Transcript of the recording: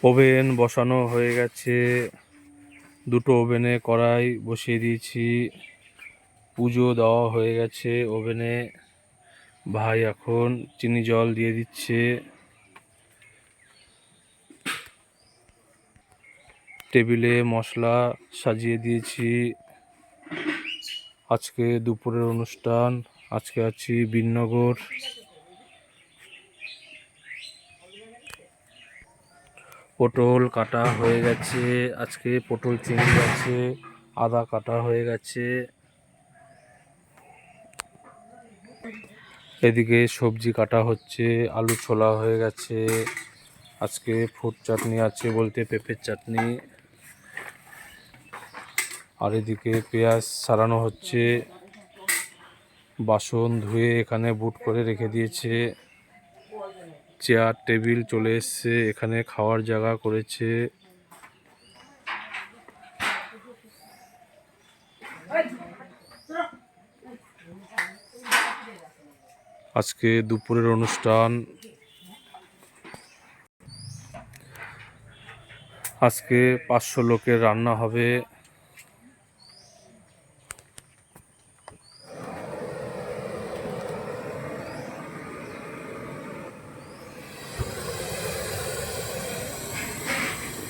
Oven বসানো হয়ে গেছে, দুটো ওভেনে কড়াই বসিয়ে দিয়েছি। পুজো দেওয়া হয়ে গেছে ওভেনে। ভাই এখন চিনি জল দিয়ে দিচ্ছে। টেবিলে মশলা সাজিয়ে দিয়েছি। আজকে দুপুরের অনুষ্ঠান। আজকে আছি বিননগর। পটল কাটা হয়ে গেছে, আজকে পটল চিংড়ি আছে। আদা কাটা হয়ে গেছে। এদিকে সবজি কাটা হচ্ছে, আলু ছোলা হয়ে গেছে। আজকে ফুড চাটনি আছে, বলতে পেঁপের চাটনি। আর এদিকে পেঁয়াজ সারানো হচ্ছে। বাসন ধুয়ে এখানে বুট করে রেখে দিয়েছে। চেয়ার টেবিল চলে এসছে, এখানে খাওয়ার জায়গা করেছে। আজকে দুপুরের অনুষ্ঠান। আজকে 500 লোকের রান্না হবে।